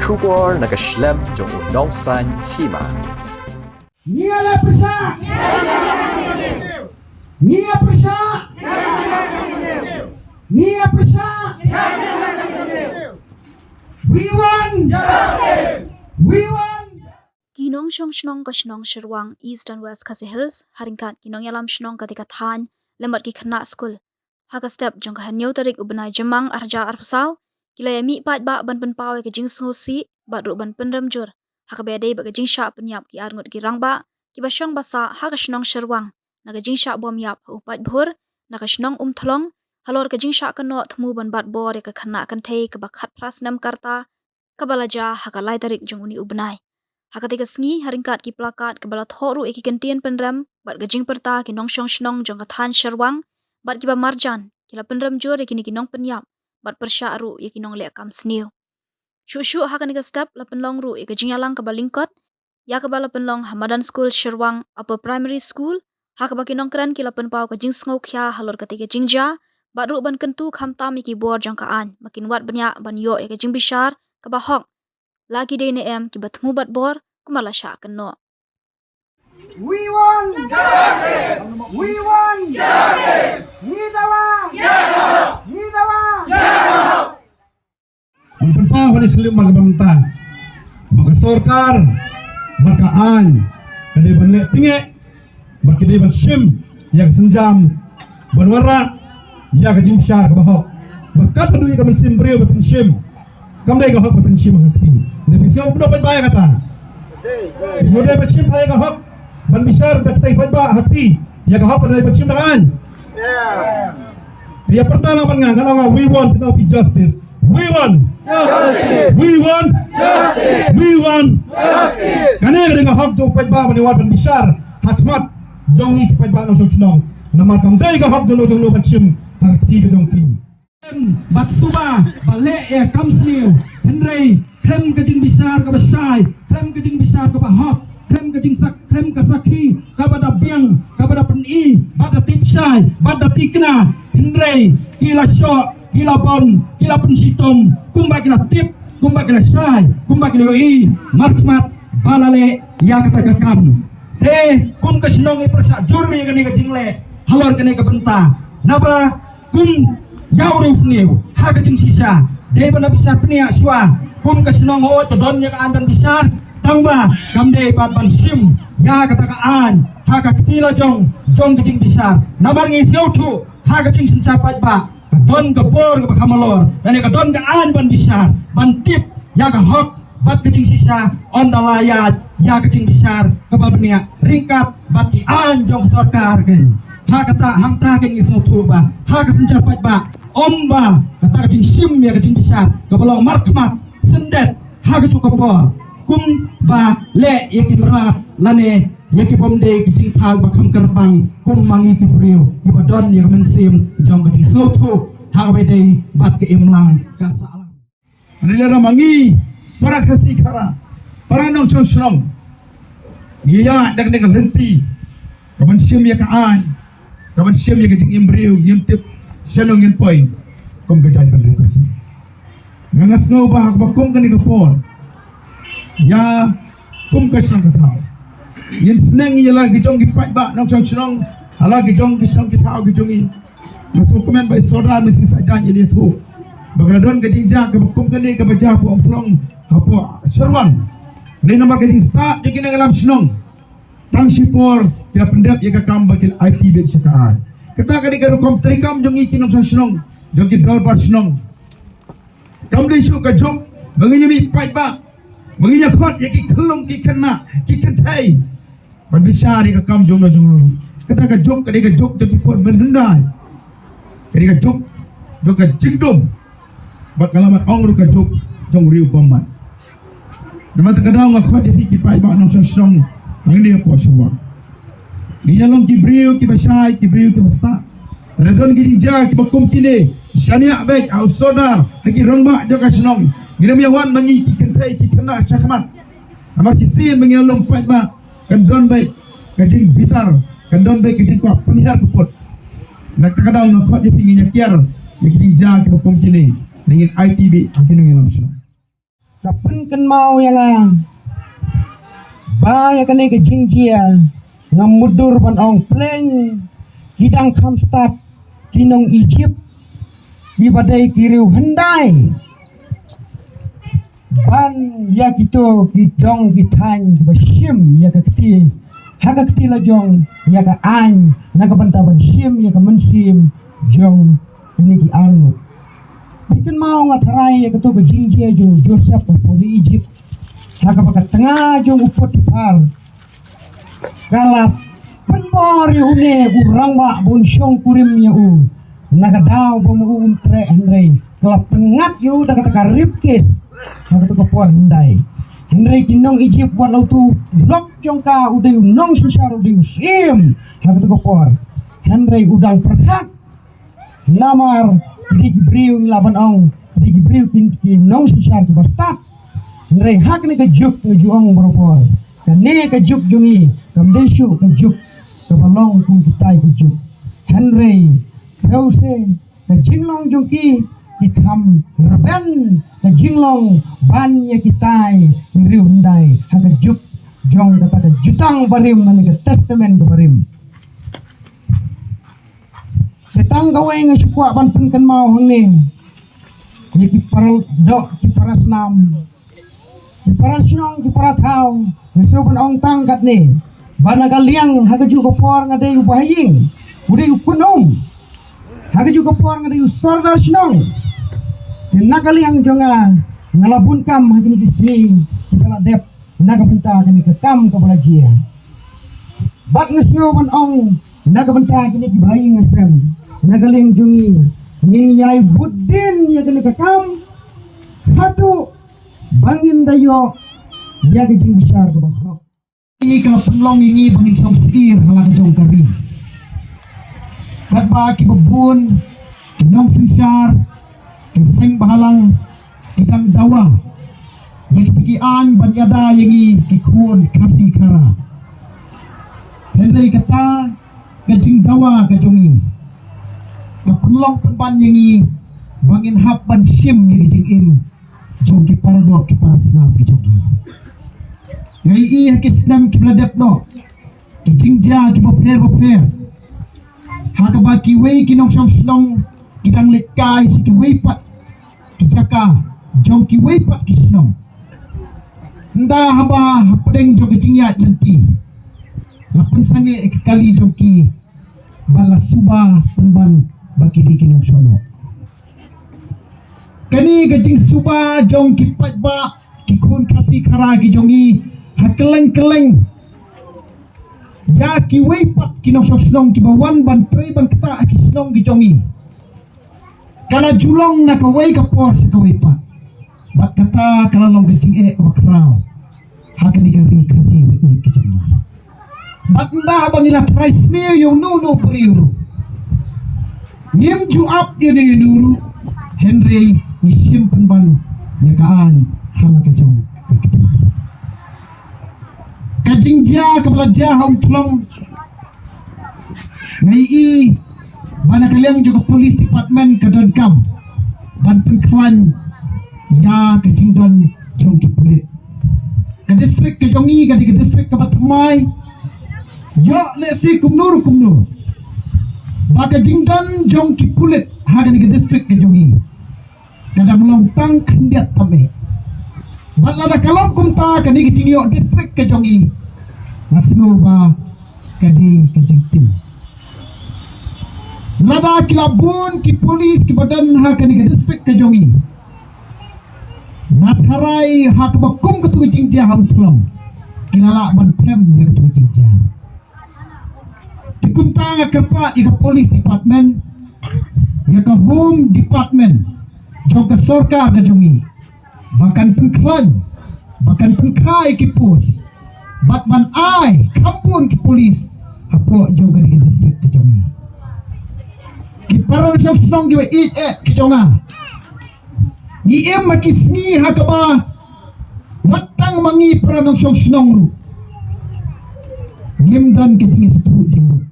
Shubor nakaslem jong unongsan hima. Nia Persya. Nia Persya. Nia Persya. We want justice. We want. Kinong shong shnong ka shnong Sherwang East and West Khasi Hills haringkat kinong yalam shnong katika than lembat ki khana school. Haka step jong ka hanyo tarik ubnai jamang arja arpsau kila yami pat ba ban pen pawe ke jing ngosi ba ru ban pen ramjur. Haka bedai ba ke jing sha penyap ki arngut ki rangba ki ba shong basa haka shnong Sherwang naga jing sha bom yap upat bhur naga shnong thlong halor ke jing sha kano thmu ban bat bor ke khana kan thei ke ba khat pras nam karta kabalaja haka lai tarik jong uni ubnai. Haka tiga sengi haringkat ki plakat ke bala thoru eki kentian penram bat gajing perta ki nong shong shnong jong kathan Sherwang bat ki ba marjan kila penram jor eki ni ki nong penyap bat persya ru eki nong lek kam sniu. Shu haka niga step la penlong ru eki jing yalang ke balingkot ya ke bala penlong Hamadan School Sherwang Upper Primary School haka ba ki nong kran kila penpau ke jing sngo kya halor ketiga jingja bat ru ban kentu khamtam eki bor jong kaan makin wat banyak ban yo eki jing bishar ke ba hok lagi day em ki batmu bat bor kumala sya keno. We want justice. We want justice. Nidawa. Nidawa. Berpah oleh kelim pemerintah, maka sorkar, berkaan, kedai banlek tinggi, berkedai ban sim yang senjam, berwarna, yang kejim syar kebahok, berkat peduli ke sim beriu berpen sim, kamdai kehok berpen sim hakti. Tapi siapa pun dapat bayar kata. Semua dapat sim saya kehok, ban besar dah kita dapat bayar hati, ya kehok pada dapat sim tangan. Dia pertama mengang, kalau we want to be justice. We want justice. We want justice. We want justice. Karena dengan hak jong pajba meniwat ban besar hakmat jongi pajba nong senong. Nama kamdai ke hak jong jong lo batsim hakti ke jong pi. Bat suba balik ya kamsniu Henry krem ke jing besar ke besai krem ke jing besar ke bahak krem ke jing sak krem ke sakhi kepada biang kepada peni pada tipsai pada tikna Henry kila syok kila bon, kila pensitom, kumba kila tip, kumba kila sai, kumba kila loi, markmat, balale, ya kata kakam. Kum kesenongi persa jurni kene ke jingle, halor kene ke benta. Napa kum yauruf niu, haga jing sisa. Bana bisa penia swa, kum kesenong o todonnya ke andan besar. Tangba kamde pat ban sim, ya kata kaan, haga ketila jong ke jing besar. Namar ngi siautu, haga jing sencapat ba. Don ke bor ke kamalor dan ke don ke an ban besar ban tip ya ke hok bat kecing sisa on layat ya kecing besar ke babnia ringkat bat ki an jong sorkar ke ha kata hang ta ke ngisno tuba ha ke sencapat ba omba kata kecing sim ya kecing besar ke belong markmat sendet ha ke cukup bor kum ba le yakin rat lane yaki pomde kecing thal bakam kerbang kum mangi ki priu ibadon ya mensim jong kecing soto hak bedai bat ke imlang ka salam anila mangi para kasih kara para nong chong shnong iya dak dak berhenti kaman sim ya kaan kaman sim ya kecing imbriu yimtip shanong yin point kum ke jai pandri kasih ngangas ngo ba hak bakum kani ka por ya kum ka shnong ka thau yin sneng ya la ki jong ki pat ba nong chong shnong hala ki jong ki shnong ki thau ki jongi masuk komen by saudara mesti saja ini tu. Bagradon ke jinjak ke bukum ke ni ke baca pu omplong apa Sherwang. Ni nama ke start di kena dalam senong. Tang sipor kira pendap ya kakam bakil IT bet sekaan. Kata ke ni ke rukom terikam jongi kinong senong. Jongi dal bar senong. Kam le syu ka jong banginya mi pai ba. Banginya khot ya ki khlong ki kena ki kentai. Ban bisari ka kam jong jong. Kata ke jong ke ni ke jong jongi pon menendai. Jadi kan jok kan cingdum, bak kalamat ong ruka jok jong riu paman. Nama terkadang ngakot dia fikir pai bak nong song, yang dia puas semua. Dia long kibriu kibasai kibriu kibasta. Redon gini jah kibakum kini, shania baik au sodar lagi rongmak jok kasnong. Gina miawan mangi kikentai kikena cakmat. Amar kisin mangi long pai bak kendon baik kajing bitar kendon baik kajing kuat penihar kepot. Nak kadang nak dia pinginnya kiar, yang kita jaga ke hukum kini dengan ITB akhirnya ngelam semua. Kapun mau yang Baya kene ke jingjia ngamudur ban ong pleng hidang kamstat kinong Egypt ibadai kiriu hendai ban ya gitu kidong kitang basyim ya keti haga keti la jong ya ka an naga banta basyim ya ka mensim jong ini ki arnut bikin mau ngatarai ya ketu ke jingjia jong Joseph di Egypt haga bakat tengah jong upot par kalap penbor ya une urang ba bun syong kurim ya naga daw bamu tre Henry kalap pengat ya udah kata ripkis haga tu kapor hendai Henry kinong Egypt buat lautu blok jong ka udah nong sisar udah sim haga tu kapor Henry udang perkat namar di Gibril laban ong di Gibril kinong sisar tu bastat Henry hak ni kejuk ngejuang beropor kane kejuk jungi kamdesu kejuk kebalong kung kitai kejuk Henry Rose kejinglong jungki ikam reben kejinglong ban ya kitai riundai hak kejuk jong kata kejutang barim mani ke testament ke barim ketang gawe ngesukwa ban penken mau hangni iki paral dok ki parasnam para sinong ki para tao ngeso ban ong tangkat ni bana galiang haga juga por ngade ubahing udah upunum haga juga por ngade usordar sinong nagaliang jonga ngalabun kam hagini kising kepala dep naga benta kini kekam kepala jia bak ngesio ban ong naga benta kini kibahing ngesem nagaliang jongi ngin yai budin ya kini kekam hadu bangin dayo ya kejing besar ke bawah ini kalau penlong ini bangin som seir halang jong kari kat ba ki babun kinong sinsar kiseng bahalang kitang dawa yang pigian banyada yang kikun kasih kara Henry kata kejing dawa kejongi kapenlong penban yang bangin hap ban sim yang kejing im jong ki para do ki para snam ki jogi ngai i ki snam ki bladep no ki jingja ki boper ha ka ba ki wei ki nong som snong ki dang le kai si ki wei pat ki jaka jong ki wei pat ki snong nda haba pedeng jong ki jingya yanti lapun sange ki kali jong ki bala suba penban baki di ki nong sono kani gajing suba jong ki patba ki kun kasih kara ki jongi hakeleng ya ki weipat ki nong snong ki bawan ban tre ban kata ki snong ki jongi kala julong na ka wei ka por sa ka weipat bat kata kala long gajing wakrao hakani gari kasih wei ki jongi bat nda bangila price me yo no priru nim ju up ini nuru Henry nisim penban nyakaan hama kacang kajing dia kepala jahong tulong ngai i bana kaliang juga polis department kadon kam ban penklan ya kajing don jong ki pulit ke distrik ke jongi ke distrik ke batmai yo le si kumnur ba kajing don jong ki pulit ha ke distrik ke jongi kadang lontang kendiat tame balada kalom kumta kani kicingyo distrik ke jongi ngasngo ba kadi kejingtim lada kilabun ki polis ki badan ha kani ke distrik ke jongi matharai ha ke bakum ke tu jingja ham tulong kinala ban prem ya ke tu jingja dikumta ngakerpat ika polis department ya ke home department jong ke sorkar ke jongi bahkan penklan bahkan penkai ki pos batman ai kampun ki polis hapo jong ke distrik ke jongi ki para snong ki wei ki jonga ni em makisni hakaba watang mangi para nong snong ru lim dan ke tingis tu jing